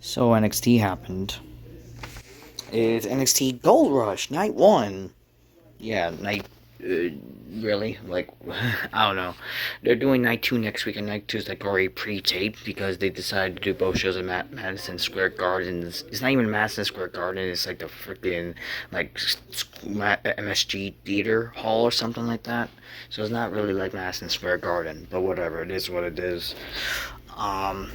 So NXT happened. It's NXT Gold Rush, night one. Yeah, night. Uh, really? Like, I don't know. They're doing night two next week, and night two is like already pre-taped because they decided to do both shows at Madison Square Garden. It's not even Madison Square Garden. It's like the freaking like MSG Theater Hall or something like that. So it's not really like Madison Square Garden, but whatever. It is what it is. Um,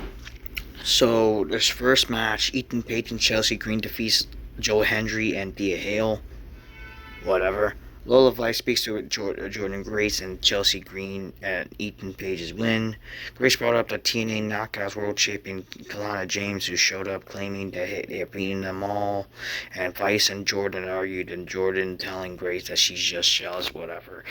So, this first match, Ethan Page and Chelsea Green defeats Joe Hendry and Thea Hale. Whatever. Lola Vice speaks to Jordan Grace and Chelsea Green at Ethan Page's win. Grace brought up the TNA Knockouts World Champion Kalana James, who showed up claiming that they are beating them all. And Vice and Jordan argued, and Jordan telling Grace that she's just jealous, whatever.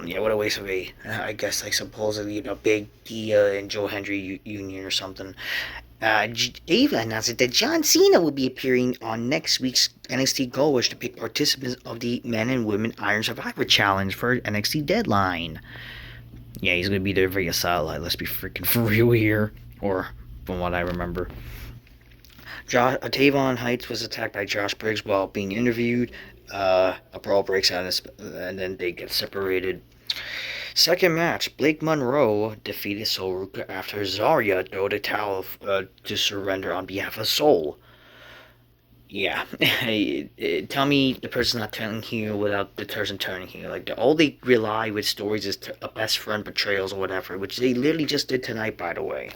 Yeah, what a waste of I guess, like, supposedly, big Thea and Joe Hendry union or something. Ava announced that John Cena will be appearing on next week's NXT Gold Rush to pick participants of the Men and Women Iron Survivor Challenge for NXT Deadline. Yeah, he's going to be there via satellite. Let's be freaking for real here. Or, from what I remember. Tavon Heights was attacked by Josh Briggs while being interviewed. A brawl breaks out and then they get separated. Second match, Blake Monroe defeated Sol Ruka after Zarya threw the towel to surrender on behalf of Sol. Yeah, tell me the person not turning heel without the person turning heel. Like, all they rely with stories is a best friend betrayals or whatever, which they literally just did tonight, by the way.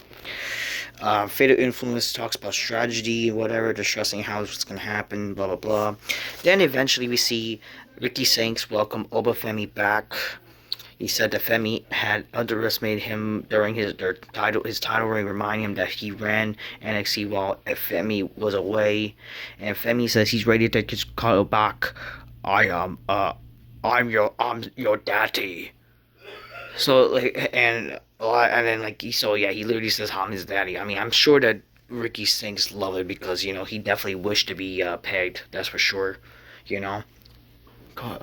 Fatal Influence talks about strategy, whatever, discussing how it's going to happen, blah, blah, blah. Then eventually we see Ricky Sanks welcome Oba Femi back. He said that Femi had underestimated him during his title reign, reminding him that he ran NXT while Femi was away. And Femi says he's ready to take his title back. I'm your daddy. So, like, and then, like, he literally says I'm his daddy. I mean, I'm sure that Ricky Sings love it because, he definitely wished to be pegged. That's for sure.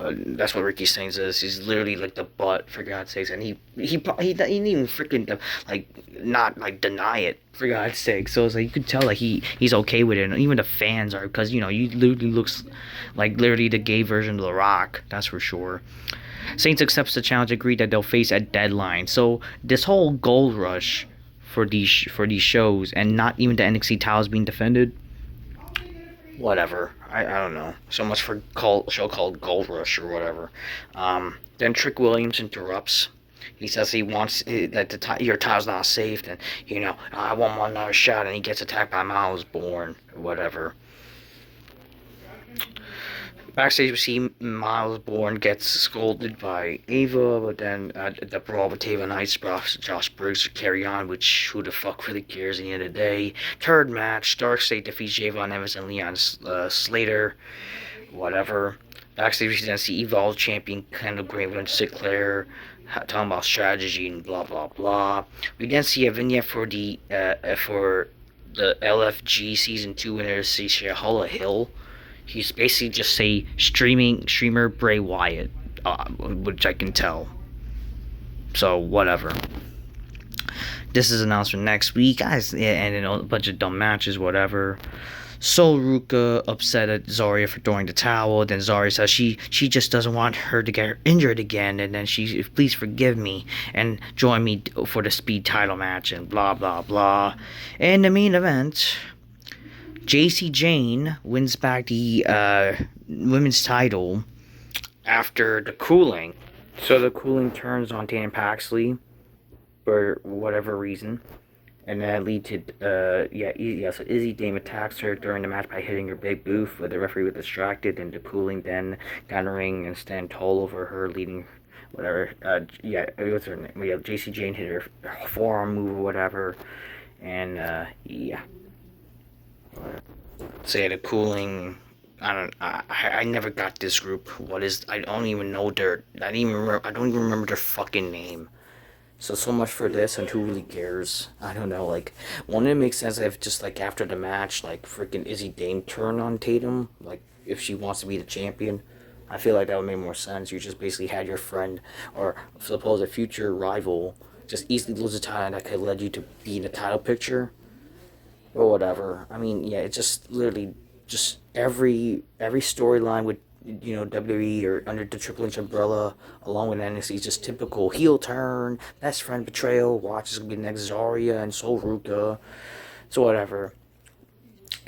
That's what Ricky Sings is. He's literally like the butt, for God's sakes, and he didn't even freaking not like deny it, for God's sake. So it's like you could tell like he's okay with it, and even the fans are, because you literally looks like literally the gay version of The Rock. That's for sure. Saints accepts the challenge, agreed that they'll face at Deadline. So this whole Gold Rush for these shows, and not even the NXT titles being defended. Whatever. I don't know. So much for show called Gold Rush or whatever. Then Trick Williams interrupts. He says he wants that your title's not safe, and I want one another shot, and he gets attacked by Miles Bourne or whatever. Backstage, we see Miles Bourne gets scolded by Ava, but then the brawl with Taven Knights, Josh Briggs to carry on, which who the fuck really cares at the end of the day. Third match, Darkseid defeats Javon Evans and Leon Slater, whatever. Backstage, we then see Evolve champion Kendall Greenwood and Sinclair talking about strategy and blah blah blah. We then see a vignette for the LFG Season 2 winner, Shahula Hill. He's basically just a streamer Bray Wyatt, which I can tell. So, whatever. This is announced for next week, guys, and a bunch of dumb matches, whatever. Sol Ruka upset at Zarya for throwing the towel. Then Zarya says she just doesn't want her to get injured again, and then please forgive me and join me for the speed title match and blah blah blah. And the main event, Jacy Jane wins back the women's title after the cooling. So the cooling turns on Tatum Paxley for whatever reason. And that leads to, so Izzy Dame attacks her during the match by hitting her big boot, but the referee was distracted, and the cooling then got in the ring and stand tall over her, leading, whatever, it was her name. Yeah, Jacy Jane hit her forearm move or whatever, and, So yeah, the cooling. I never got this group. I don't even know I don't even remember their fucking name. So much for this, and who really cares? I don't know. Like, wouldn't it make sense if just like after the match, like freaking Izzy Dame turn on Tatum, like if she wants to be the champion? I feel like that would make more sense. You just basically had your friend or suppose a future rival just easily lose a title that could lead you to be in the title picture. or whatever. I mean, yeah, it's just literally just every storyline with WWE or under the Triple H umbrella, along with NXT, is just typical heel turn, best friend betrayal. Watch is gonna be next Zarya and Sol Ruka, so whatever.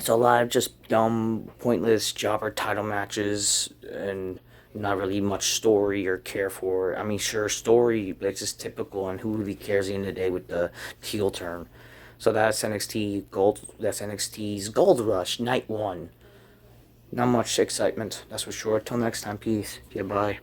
So a lot of just dumb, pointless jobber title matches and not really much story or care for. I mean, sure, story, but it's just typical, and who really cares at the end of the day with the heel turn. So that's NXT Gold. That's NXT's Gold Rush Night 1. Not much excitement, that's for sure. Till next time, peace. Yeah, bye.